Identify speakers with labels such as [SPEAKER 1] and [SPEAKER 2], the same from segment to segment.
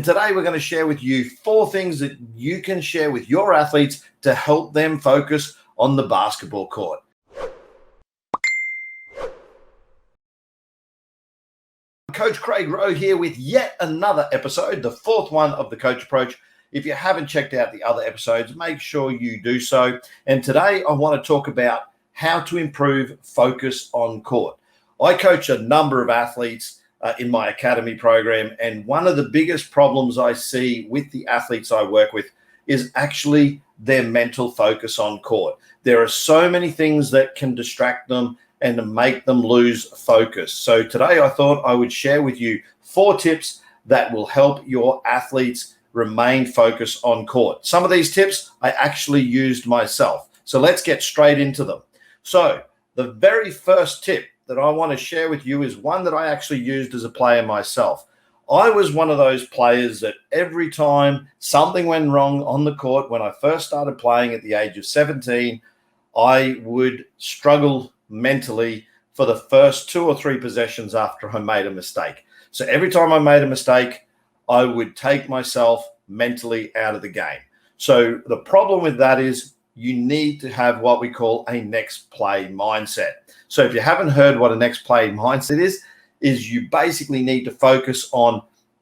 [SPEAKER 1] Today, we're going to share with you 4 things that you can share with your athletes to help them focus on the basketball court. Coach Craig Rowe here with yet another episode, the 4th one of the Coach Approach. If you haven't checked out the other episodes, make sure you do so. And today, I want to talk about how to improve focus on court. I coach a number of athletes in my academy program, and one of the biggest problems I see with the athletes I work with is actually their mental focus on court. There are so many things that can distract them and make them lose focus. So today I thought I would share with you 4 tips that will help your athletes remain focused on court. Some of these tips I actually used myself. So let's get straight into them. So the very first tip that I want to share with you is one that I actually used as a player myself. I was one of those players that every time something went wrong on the court, when I first started playing at the age of 17, I would struggle mentally for the first 2 or 3 possessions after I made a mistake. So every time I made a mistake, I would take myself mentally out of the game. So the problem with that is you need to have what we call a next play mindset. So if you haven't heard what a next play mindset is you basically need to focus on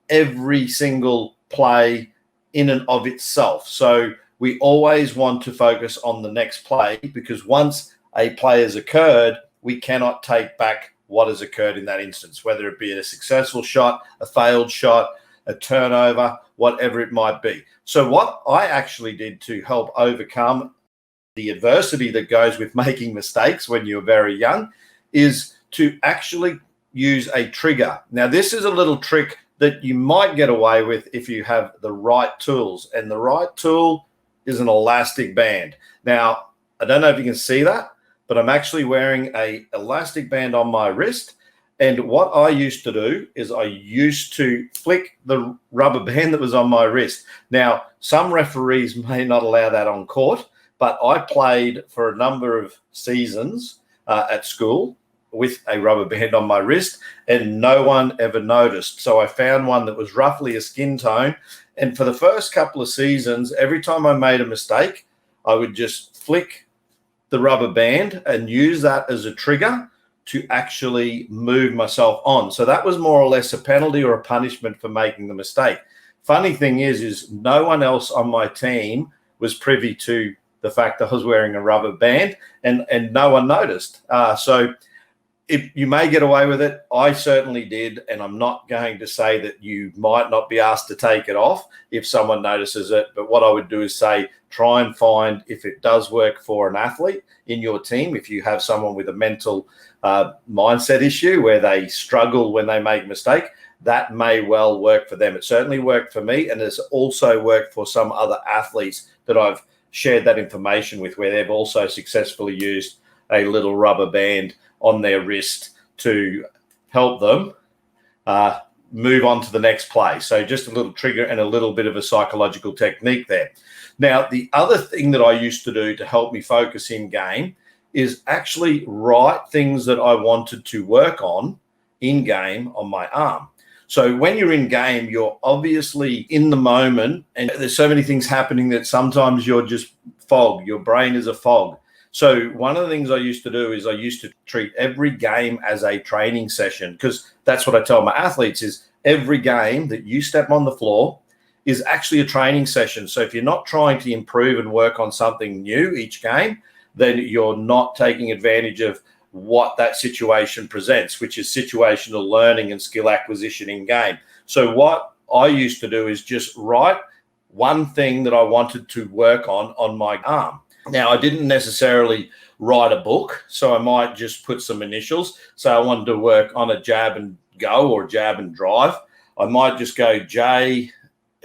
[SPEAKER 1] every single play in and of itself. So we always want to focus on the next play, because once a play has occurred, we cannot take back what has occurred in that instance, whether it be a successful shot, a failed shot, a turnover, whatever it might be. So what I actually did to help overcome the adversity that goes with making mistakes when you're very young is to actually use a trigger. Now, this is a little trick that you might get away with if you have the right tools, and the right tool is an elastic band. Now, I don't know if you can see that, but I'm actually wearing an elastic band on my wrist. And what I used to do is I used to flick the rubber band that was on my wrist. Now, some referees may not allow that on court, but I played for a number of seasons at school with a rubber band on my wrist, and no one ever noticed. So I found one that was roughly a skin tone. And for the first couple of seasons, every time I made a mistake, I would just flick the rubber band and use that as a trigger to actually move myself on. So that was more or less a penalty or a punishment for making the mistake. Funny thing is no one else on my team was privy to the fact that I was wearing a rubber band, and no one noticed. So if you may get away with it, I certainly did, and I'm not going to say that you might not be asked to take it off if someone notices it. But what I would do is say, try and find if it does work for an athlete in your team. If you have someone with a mental mindset issue where they struggle when they make a mistake, that may well work for them. It certainly worked for me, and it's also worked for some other athletes that I've shared that information with, where they've also successfully used a little rubber band on their wrist to help them move on to the next play. So just a little trigger and a little bit of a psychological technique there. Now, the other thing that I used to do to help me focus in game is actually write things that I wanted to work on in game on my arm. So when you're in game, you're obviously in the moment, and there's so many things happening that sometimes you're just fog. Your brain is a fog. So one of the things I used to do is I used to treat every game as a training session, because that's what I tell my athletes is every game that you step on the floor is actually a training session. So if you're not trying to improve and work on something new each game, then you're not taking advantage of what that situation presents, which is situational learning and skill acquisition in game. So what I used to do is just write one thing that I wanted to work on my arm. Now, I didn't necessarily write a book, so I might just put some initials. So I wanted to work on a jab and go or jab and drive. I might just go J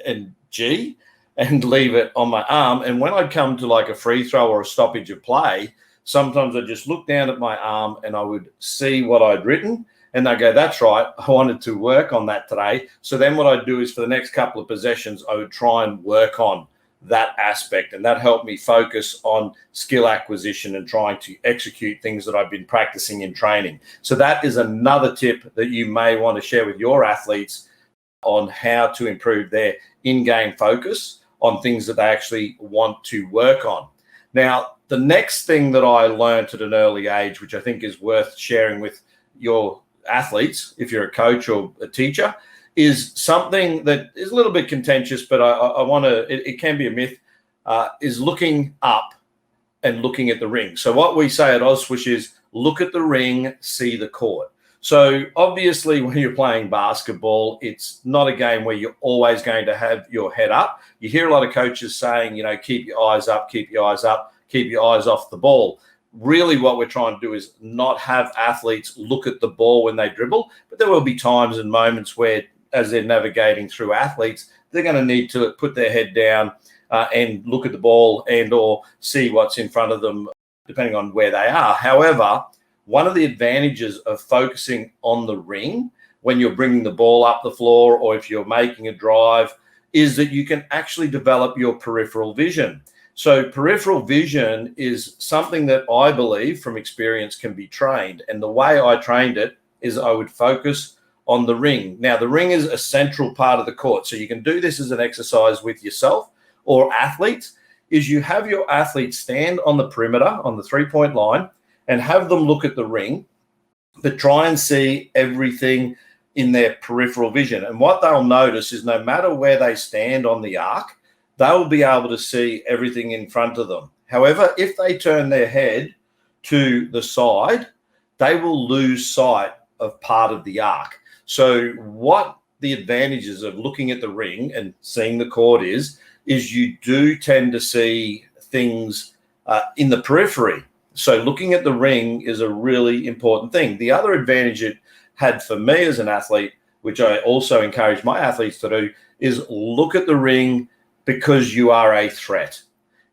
[SPEAKER 1] and G and leave it on my arm. And when I'd come to like a free throw or a stoppage of play, sometimes I'd just look down at my arm and I would see what I'd written, and I'd go, that's right, I wanted to work on that today. So then what I'd do is for the next couple of possessions, I would try and work on that aspect, and that helped me focus on skill acquisition and trying to execute things that I've been practicing in training. So that is another tip that you may want to share with your athletes on how to improve their in-game focus on things that they actually want to work on. Now, the next thing that I learned at an early age, which I think is worth sharing with your athletes, if you're a coach or a teacher, is something that is a little bit contentious, but I want to, it can be a myth, is looking up and looking at the ring. So what we say at Ozswoosh is look at the ring, see the court. So obviously when you're playing basketball, it's not a game where you're always going to have your head up. You hear a lot of coaches saying, you know, keep your eyes up, keep your eyes up, keep your eyes off the ball. Really what we're trying to do is not have athletes look at the ball when they dribble, but there will be times and moments where as they're navigating through athletes, they're going to need to put their head down and look at the ball and or see what's in front of them, depending on where they are. However, one of the advantages of focusing on the ring when you're bringing the ball up the floor or if you're making a drive is that you can actually develop your peripheral vision. So peripheral vision is something that I believe from experience can be trained. And the way I trained it is I would focus on the ring. Now, the ring is a central part of the court. So you can do this as an exercise with yourself or athletes, is you have your athletes stand on the perimeter, on the three-point line, and have them look at the ring, but try and see everything in their peripheral vision. And what they'll notice is no matter where they stand on the arc, they'll be able to see everything in front of them. However, if they turn their head to the side, they will lose sight of part of the arc. So what the advantages of looking at the ring and seeing the court is you do tend to see things in the periphery. So looking at the ring is a really important thing. The other advantage it had for me as an athlete, which I also encourage my athletes to do, is look at the ring because you are a threat.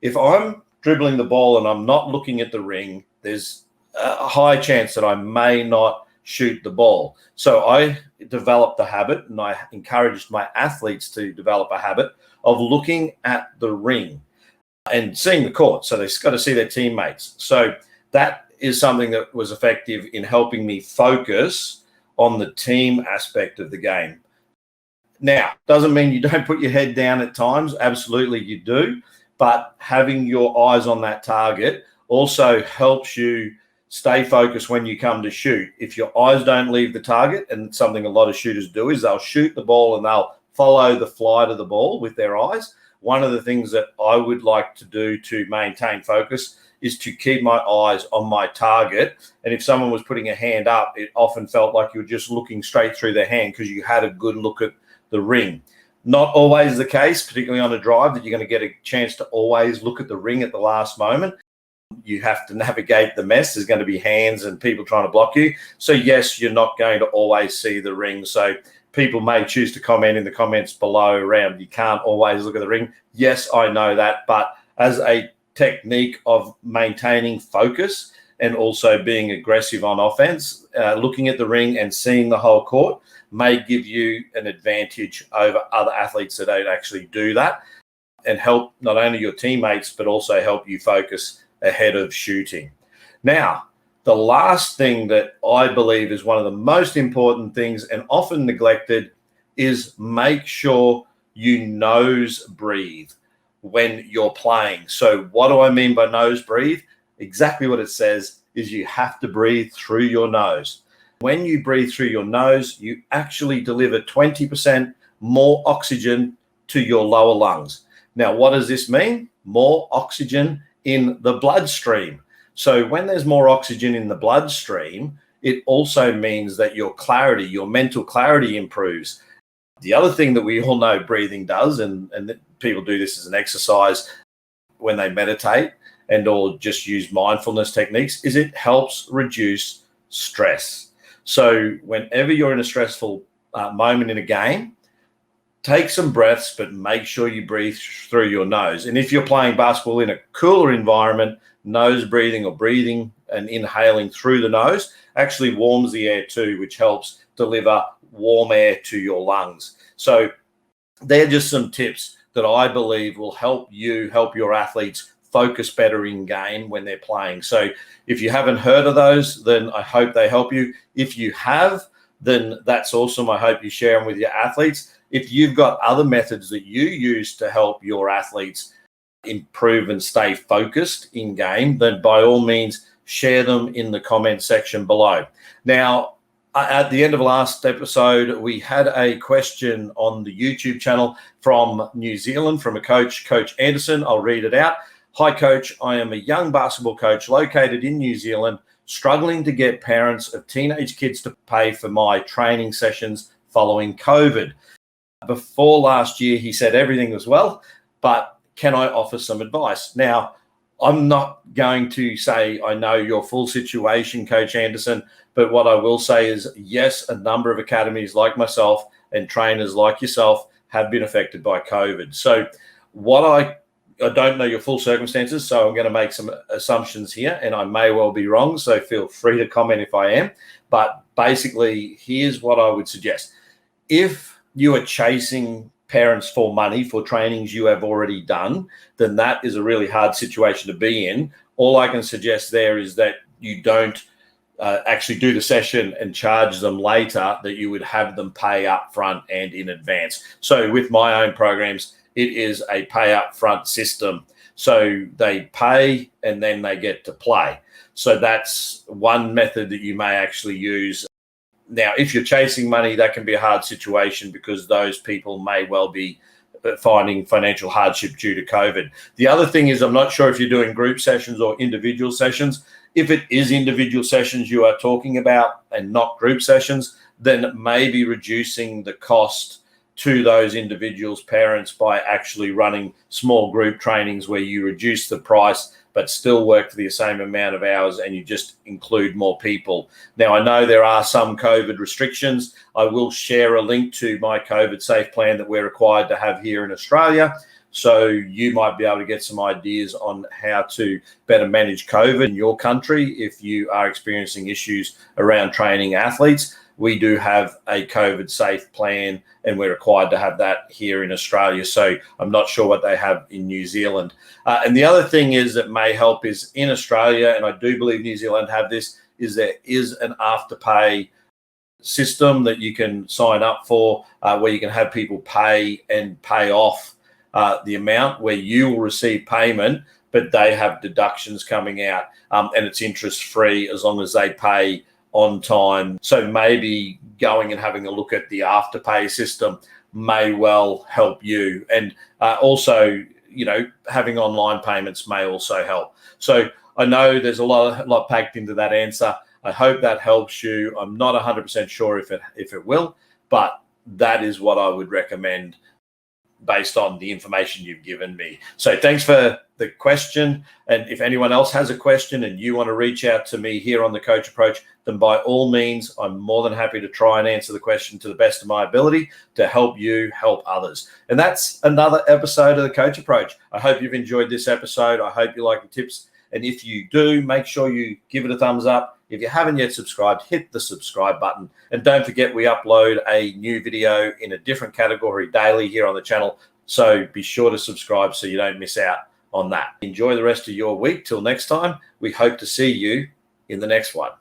[SPEAKER 1] If I'm dribbling the ball and I'm not looking at the ring, there's a high chance that I may not shoot the ball. So I developed the habit, and I encouraged my athletes to develop a habit of looking at the ring and seeing the court. So they've got to see their teammates. So that is something that was effective in helping me focus on the team aspect of the game. Now, doesn't mean you don't put your head down at times. Absolutely you do. But having your eyes on that target also helps you stay focused when you come to shoot. If your eyes don't leave the target, and something a lot of shooters do is they'll shoot the ball and they'll follow the flight of the ball with their eyes. One of the things that I would like to do to maintain focus is to keep my eyes on my target. And if someone was putting a hand up, it often felt like you were just looking straight through their hand because you had a good look at the ring. Not always the case, particularly on a drive, that you're going to get a chance to always look at the ring at the last moment. You have to navigate the mess. There's going to be hands and people trying to block you. So yes, you're not going to always see the ring. So people may choose to comment in the comments below around you can't always look at the ring. Yes, I know that. But as a technique of maintaining focus and also being aggressive on offense, looking at the ring and seeing the whole court may give you an advantage over other athletes that don't actually do that, and help not only your teammates, but also help you focus ahead of shooting. Now, the last thing that I believe is one of the most important things and often neglected is make sure you nose breathe when you're playing. So what do I mean by nose breathe? Exactly what it says is you have to breathe through your nose. When you breathe through your nose, you actually deliver 20% more oxygen to your lower lungs. Now, what does this mean? More oxygen in the bloodstream. So when there's more oxygen in the bloodstream, it also means that your clarity, your mental clarity improves. The other thing that we all know breathing does, and people do this as an exercise when they meditate and or just use mindfulness techniques, is it helps reduce stress. So whenever you're in a stressful moment in a game, take some breaths, but make sure you breathe through your nose. And if you're playing basketball in a cooler environment, nose breathing or breathing and inhaling through the nose actually warms the air too, which helps deliver warm air to your lungs. So they're just some tips that I believe will help you, help your athletes focus better in game when they're playing. So if you haven't heard of those, then I hope they help you. If you have, then that's awesome. I hope you share them with your athletes. if you've got other methods that you use to help your athletes improve and stay focused in game, then by all means share them in the comment section below. Now, at the end of last episode, we had a question on the YouTube channel from New Zealand from a coach, Coach Anderson. I'll read it out. Hi, Coach. I am a young basketball coach located in New Zealand, struggling to get parents of teenage kids to pay for my training sessions following COVID. Before last year, he said everything was well, but can I offer some advice? Now, I'm not going to say I know your full situation, Coach Anderson, but what I will say is, yes, a number of academies like myself and trainers like yourself have been affected by COVID. So I don't know your full circumstances, so I'm going to make some assumptions here, and I may well be wrong, so feel free to comment if I am. But basically, here's what I would suggest. If you are chasing parents for money for trainings you have already done, then that is a really hard situation to be in. All I can suggest there is that you don't actually do the session and charge them later, that you would have them pay up front and in advance. So with my own programs, it is a pay up front system. So they pay and then they get to play. So that's one method that you may actually use. Now, if you're chasing money, that can be a hard situation because those people may well be finding financial hardship due to COVID. The other thing is, I'm not sure if you're doing group sessions or individual sessions. If it is individual sessions you are talking about and not group sessions, then maybe reducing the cost to those individuals' parents by actually running small group trainings where you reduce the price but still work for the same amount of hours and you just include more people. Now, I know there are some COVID restrictions. I will share a link to my COVID safe plan that we're required to have here in Australia. So you might be able to get some ideas on how to better manage COVID in your country if you are experiencing issues around training athletes. We do have a COVID safe plan and we're required to have that here in Australia. So I'm not sure what they have in New Zealand. And the other thing is that may help is in Australia, and I do believe New Zealand have this, is there is an afterpay system that you can sign up for where you can have people pay and pay off the amount where you will receive payment, but they have deductions coming out and it's interest free as long as they pay on time. So maybe going and having a look at the afterpay system may well help you. And also, having online payments may also help. So I know there's a lot packed into that answer. I hope that helps you. I'm not 100% sure if it will, but that is what I would recommend based on the information you've given me. So thanks for the question. And if anyone else has a question and you want to reach out to me here on the Coach Approach, then by all means, I'm more than happy to try and answer the question to the best of my ability to help you help others. And that's another episode of the Coach Approach. I hope you've enjoyed this episode. I hope you like the tips. And if you do, make sure you give it a thumbs up. If you haven't yet subscribed, hit the subscribe button. And don't forget, we upload a new video in a different category daily here on the channel. So be sure to subscribe so you don't miss out on that. Enjoy the rest of your week. Till next time, we hope to see you in the next one.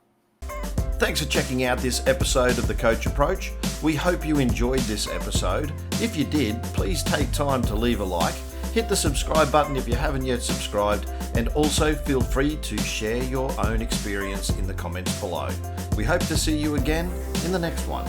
[SPEAKER 1] Thanks for checking out this episode of The Coach Approach. We hope you enjoyed this episode. If you did, please take time to leave a like. Hit the subscribe button if you haven't yet subscribed, and also feel free to share your own experience in the comments below. We hope to see you again in the next one.